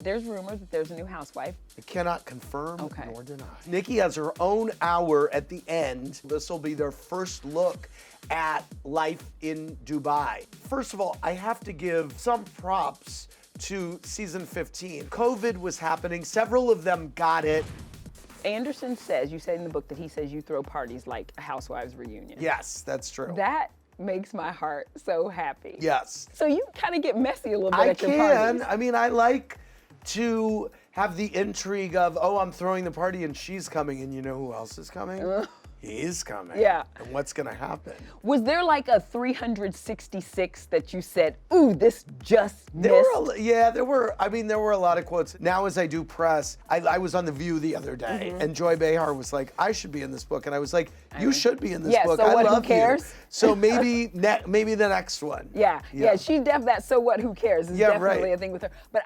There's rumors that there's a new housewife. I cannot confirm nor deny. Nicki has her own hour at the end. This will be their first look at life in Dubai. First of all, I have to give some props to season 15. COVID was happening. Several of them got it. Anderson says, you said in the book that he says you throw parties like a Housewives reunion. Yes, that's true. That makes my heart so happy. Yes. So you kind of get messy a little bit at your parties. I mean, I like to have the intrigue of, oh, I'm throwing the party and she's coming, and you know who else is coming? He's coming. Yeah. And what's gonna happen? Was there like a 366 that you said, ooh, this just missed? There were a lot of quotes. Now as I do press, I was on The View the other day, and Joy Behar was like, I should be in this book. And I was like, you should be in this book. So I what, love who cares? you. So maybe maybe the next one. Yeah, she that so what, who cares is definitely a thing with her. But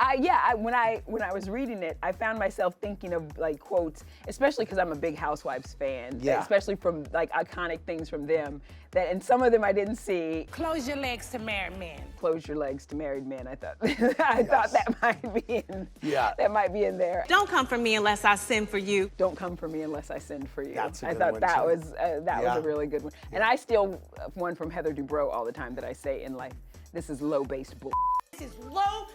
when I was reading it, I found myself thinking of like quotes, especially because I'm a big Housewives fan, especially from like iconic things from them, and some of them I didn't see. Close your legs to married men. Close your legs to married men, I thought. I thought that might be in that might be in there. Don't come for me unless I send for you. Don't come for me unless I send for you. That's a good I thought one, that too. was was a really good one. And I steal one from Heather Dubrow all the time that I say in life. This is low-based bull. This is low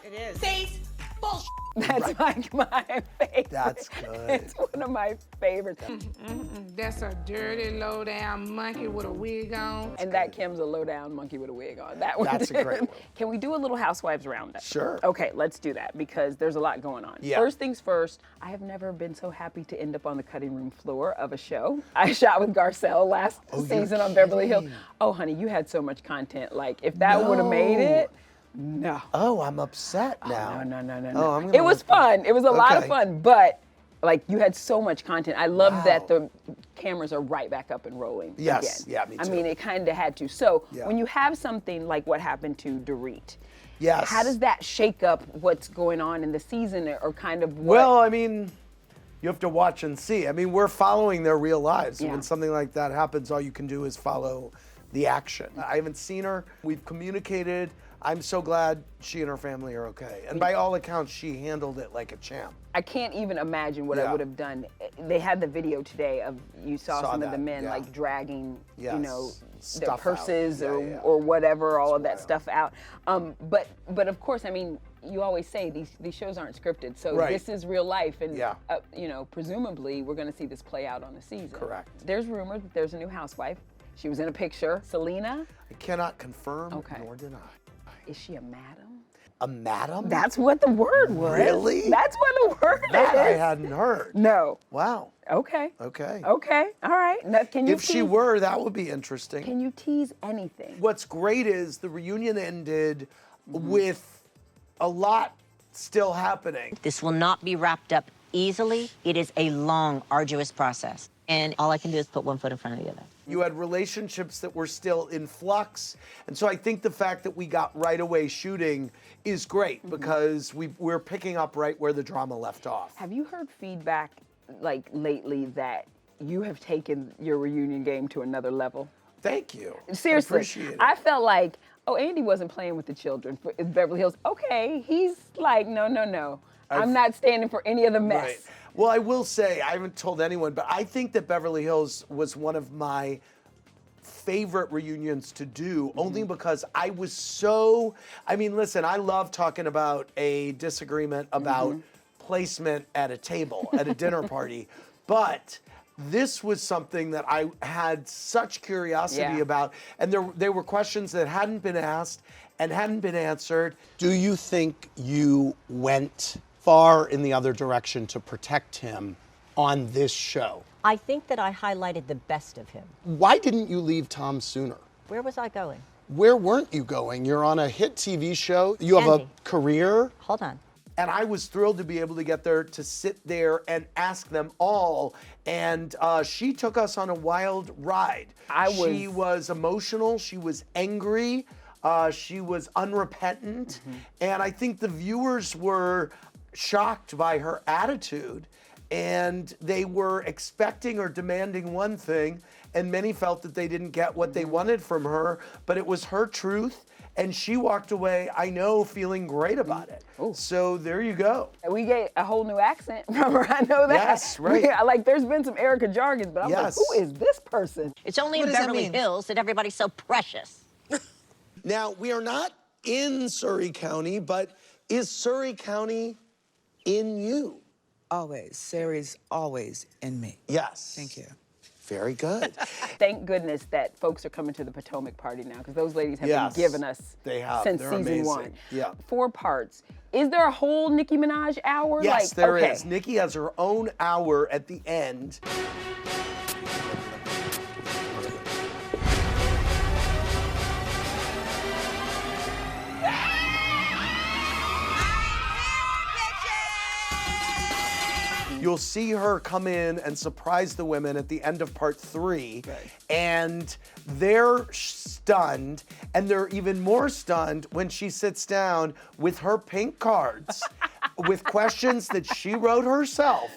base bullshit. That's like my favorite. That's good. It's one of my favorites. That's a dirty, low-down monkey with a wig on. And that Kim's a low-down monkey with a wig on. That one. That's a great one. Can we do a little Housewives roundup? Sure. Okay, let's do that because there's a lot going on. Yeah. First things first, I have never been so happy to end up on the cutting room floor of a show. I shot with Garcelle last season on Beverly Hills. Oh, honey, you had so much content. Like, if that would have made it, no. Oh, I'm upset now. No. It was fun. It was a lot of fun, but like you had so much content. I love that the cameras are right back up and rolling again. Yeah, me too. I mean, it kind of had to. So when you have something like what happened to Dorit, how does that shake up what's going on in the season or kind of what? Well, I mean, you have to watch and see. I mean, we're following their real lives. Yeah. When something like that happens, all you can do is follow the action. I haven't seen her. We've communicated. I'm so glad she and her family are okay. And by all accounts, she handled it like a champ. I can't even imagine what I would have done. They had the video today of you saw some of the men like dragging, you know, their purses or whatever, all of that stuff out. But of course, I mean, you always say these shows aren't scripted, so this is real life, and you know, presumably we're going to see this play out on the season. Correct. There's rumors that there's a new housewife. She was in a picture. Selena. I cannot confirm nor deny. Is she a madam? A madam? That's what the word was. Really? That's what the word is. That I hadn't heard. No. Wow. Okay. Okay. Okay. All right. Now, can you if she were, that would be interesting. Can you tease anything? What's great is the reunion ended with a lot still happening. This will not be wrapped up easily. It is a long, arduous process. And all I can do is put one foot in front of the other. You had relationships that were still in flux. And so I think the fact that we got right away shooting is great because we're picking up right where the drama left off. Have you heard feedback like lately that you have taken your reunion game to another level? Thank you. Seriously. I appreciate it. I felt like, oh, Andy wasn't playing with the children in Beverly Hills. Okay, he's like, no. I'm not standing for any of the mess. Right. Well, I will say, I haven't told anyone, but I think that Beverly Hills was one of my favorite reunions to do, only because I was so, I mean, listen, I love talking about a disagreement about placement at a table, at a dinner party, but this was something that I had such curiosity about, and there were questions that hadn't been asked and hadn't been answered. Do you think you went far in the other direction to protect him on this show? I think that I highlighted the best of him. Why didn't you leave Tom sooner? Where was I going? Where weren't you going? You're on a hit TV show. You have a career. Hold on. And I was thrilled to be able to get there, to sit there and ask them all. And she took us on a wild ride. She was emotional. She was angry. She was unrepentant. And I think the viewers were shocked by her attitude, and they were expecting or demanding one thing, and many felt that they didn't get what they wanted from her, but it was her truth, And she walked away, I know, feeling great about it. Ooh. So there you go. We get a whole new accent from her. I know that. Yes, right. Like, there's been some Erika jargons, but I'm like, who is this person? It's only in Beverly Hills that everybody's so precious. Now, we are not in Surrey County, but is Surrey County in you? Always. Surrey's always in me. Yes. Thank you. Very good. Thank goodness that folks are coming to the Potomac party now, because those ladies have been giving us since They're season amazing. 1. Yeah. 4 parts. Is there a whole Nicki Minaj hour? Yes, there okay. is. Nicki has her own hour at the end. You'll see her come in and surprise the women at the end of part 3, and they're stunned, and they're even more stunned when she sits down with her pink cards with questions that she wrote herself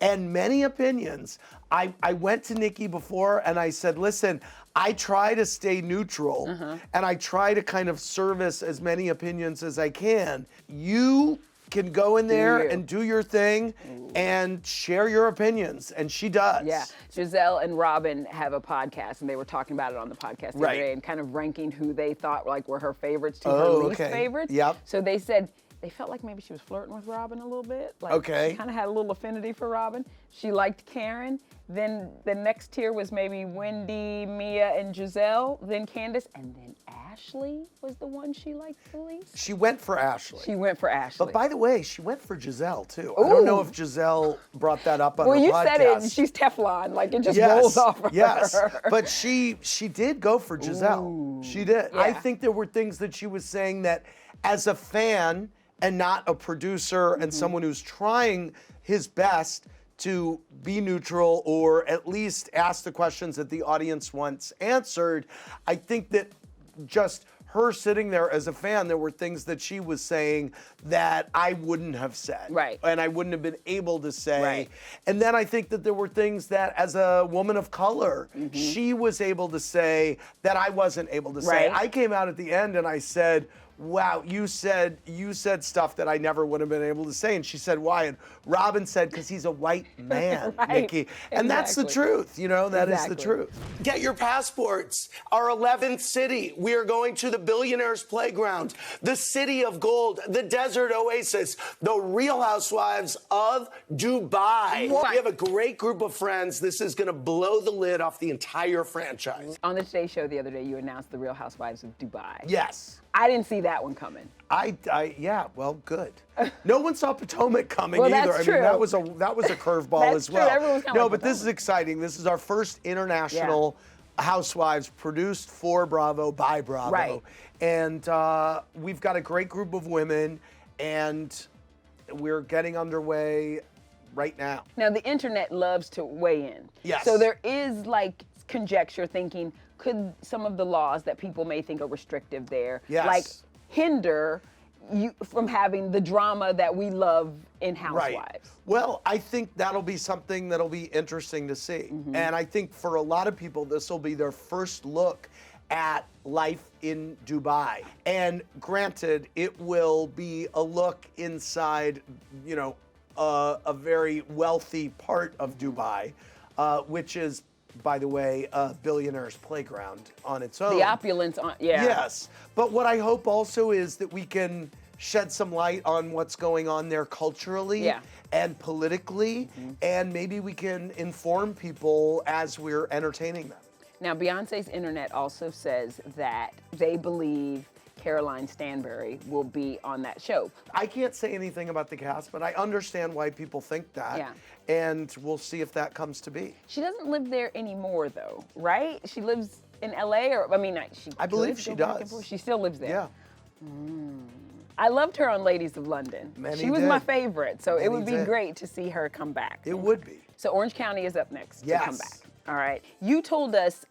and many opinions. I went to Nicki before and I said, listen, I try to stay neutral and I try to kind of service as many opinions as I can. You can go in there and do your thing and share your opinions, and she does. Yeah, Giselle and Robin have a podcast, and they were talking about it on the podcast the other day, and kind of ranking who they thought like were her favorites to her least favorites. Yep. So they said they felt like maybe she was flirting with Robin a little bit. Like she kind of had a little affinity for Robin. She liked Karen. Then the next tier was maybe Wendy, Mia, and Giselle. Then Candace, and then Ashley was the one she liked the least. She went for Ashley. She went for Ashley. But by the way, she went for Giselle too. I don't know if Giselle brought that up on her podcast. Well, you said it. She's Teflon. Like it just rolls off of her. Yes, but she did go for Giselle. Ooh. She did. Yeah. I think there were things that she was saying that, as a fan and not a producer and someone who's trying his best to be neutral or at least ask the questions that the audience wants answered, I think that just her sitting there as a fan, there were things that she was saying that I wouldn't have said. Right. And I wouldn't have been able to say. Right. And then I think that there were things that, as a woman of color, she was able to say that I wasn't able to say. Right. I came out at the end and I said, wow, you said stuff that I never would have been able to say. And she said, why? And Robin said, because he's a white man, Nicki. And that's the truth, you know, that is the truth. Get your passports. Our 11th city. We are going to the Billionaires Playground, the City of Gold, the Desert Oasis, the Real Housewives of Dubai. What? We have a great group of friends. This is going to blow the lid off the entire franchise. On the Today Show the other day, you announced the Real Housewives of Dubai. Yes. I didn't see that one coming. Yeah, well, good. No one saw Potomac coming Well, either. that's I mean, that true. was a curveball That's as true. well. Everyone's kinda No, like but this is Potomac. exciting. This is our first international Housewives produced for Bravo by Bravo. Right. And we've got a great group of women, and we're getting underway right now. Now, the internet loves to weigh in. Yes. So there is like conjecture thinking, could some of the laws that people may think are restrictive there, like hinder you from having the drama that we love in Housewives? Right. Well, I think that'll be something that'll be interesting to see. And I think for a lot of people, this will be their first look at life in Dubai. And granted, it will be a look inside, you know, a very wealthy part of Dubai, which is, by the way, a billionaire's playground on its own. The opulence on, Yes, but what I hope also is that we can shed some light on what's going on there culturally and politically, and maybe we can inform people as we're entertaining them. Now, Beyonce's internet also says that they believe Caroline Stanbury will be on that show. I can't say anything about the cast, but I understand why people think that. Yeah. And we'll see if that comes to be. She doesn't live there anymore, though, right? She lives in LA, or I mean, I believe she does. She still lives there. Yeah. I loved her on Ladies of London. Many she was did. my favorite, so it would be did. great to see her come back. It would be. So Orange County is up next to come Yes. back. All right. You told us,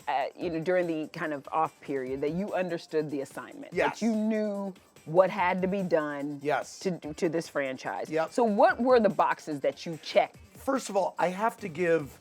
during the kind of off period, that you understood the assignment. Yes. That you knew what had to be done. Yes. To this franchise. Yep. So what were the boxes that you checked? First of all, I have to give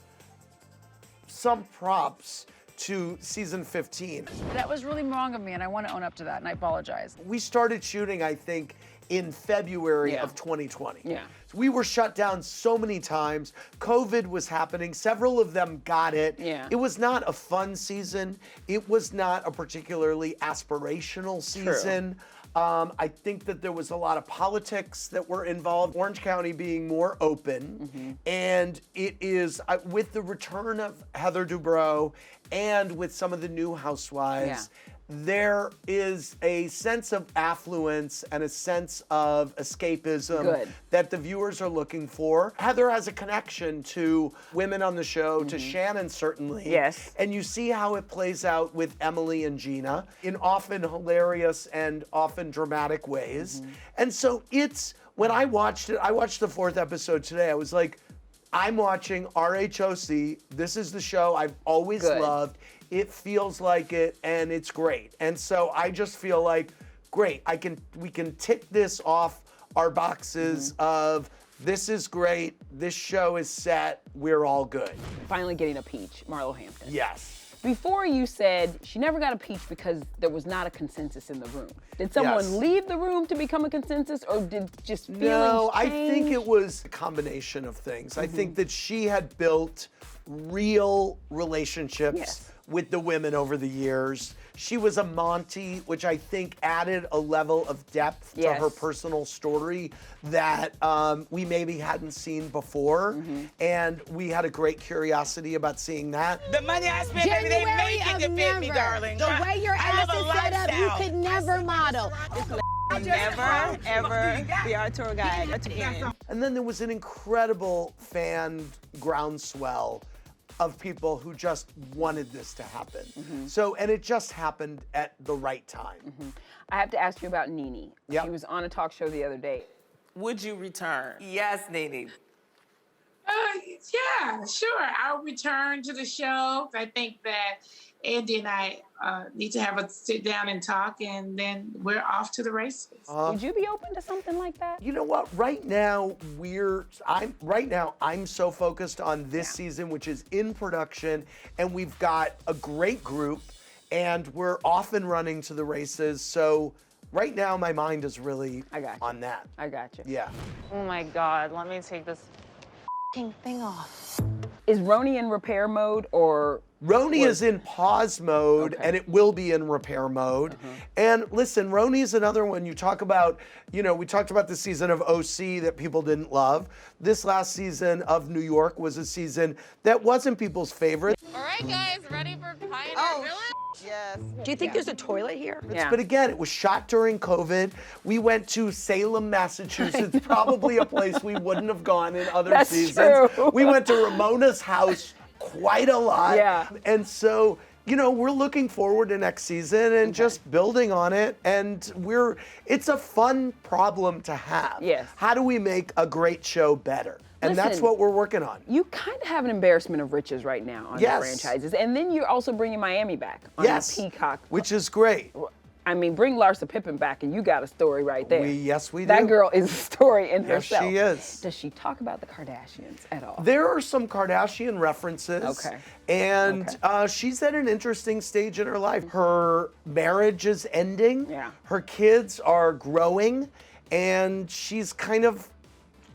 some props to season 15. That was really wrong of me, and I want to own up to that, and I apologize. We started shooting, I think, in February of 2020. Yeah. We were shut down so many times. COVID was happening. Several of them got it. Yeah. It was not a fun season. It was not a particularly aspirational season. I think that there was a lot of politics that were involved. Orange County being more open. And it is, with the return of Heather Dubrow and with some of the new housewives, there is a sense of affluence and a sense of escapism that the viewers are looking for. Heather has a connection to women on the show, to Shannon certainly. Yes. And you see how it plays out with Emily and Gina in often hilarious and often dramatic ways. And so it's, when I watched it, I watched the 4th episode today, I was like, I'm watching RHOC. This is the show I've always loved. It feels like it, and it's great. And so I just feel like, great, we can tick this off our boxes of, this is great, this show is set, we're all good. Finally getting a peach, Marlo Hampton. Yes. Before you said she never got a peach because there was not a consensus in the room. Did someone leave the room to become a consensus, or did just feelings No, I change? think it was a combination of things. I think that she had built real relationships with the women over the years. She was a Monty, which I think added a level of depth to her personal story that we maybe hadn't seen before. And we had a great curiosity about seeing that. The money I spent, baby, they make it to fit me, darling. The way your ass is set up, you could never model. Never, ever be our tour guide again. And then there was an incredible fan groundswell of people who just wanted this to happen. So, and it just happened at the right time. I have to ask you about Nene. Yep. She was on a talk show the other day. Would you return? Yes, Nene. Yeah, sure. I'll return to the show. I think that Andy and I need to have a sit down and talk, and then we're off to the races. Would you be open to something like that? You know what? Right now, I'm so focused on this season, which is in production, and we've got a great group, and we're off and running to the races. So right now, my mind is really on that. I got you. Yeah. Oh my God, let me take this thing off. Is Roni in repair mode, or? Roni is in pause mode, and it will be in repair mode. And listen, Roni is another one. You talk about, we talked about the season of OC that people didn't love. This last season of New York was a season that wasn't people's favorite. All right, guys, ready for Pioneer Village? Yes. Do you think there's a toilet here? But again, it was shot during COVID. We went to Salem, Massachusetts, probably a place we wouldn't have gone in other seasons. True. We went to Ramona's house quite a lot. Yeah. And so, we're looking forward to next season and just building on it. And it's a fun problem to have. Yes. How do we make a great show better? And that's what we're working on. You kind of have an embarrassment of riches right now on the franchises. And then you're also bringing Miami back on the Peacock. Which is great. I mean, bring Larsa Pippen back and you got a story right there. Yes, we do. That girl is a story in Yes, herself. she is. Does she talk about the Kardashians at all? There are some Kardashian references. Okay. And she's at an interesting stage in her life. Her marriage is ending. Yeah. Her kids are growing. And she's kind of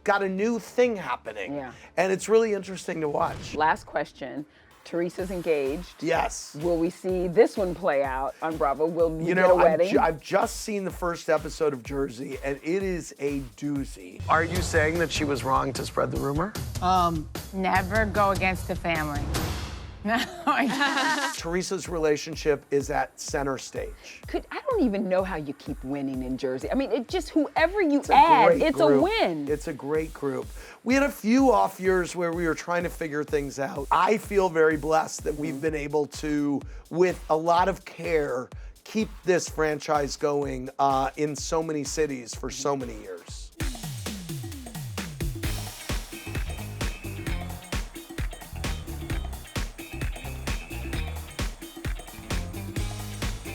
got a new thing happening. Yeah. And it's really interesting to watch. Last question. Teresa's engaged. Yes. Will we see this one play out on Bravo? Will we get a wedding? I've just seen the first episode of Jersey, and it is a doozy. Are you saying that she was wrong to spread the rumor? Never go against the family. No. Teresa's relationship is at center stage. I don't even know how you keep winning in Jersey. I mean, it just, whoever you add, it's a win. It's a great group. We had a few off years where we were trying to figure things out. I feel very blessed that we've been able to, with a lot of care, keep this franchise going in so many cities for so many years.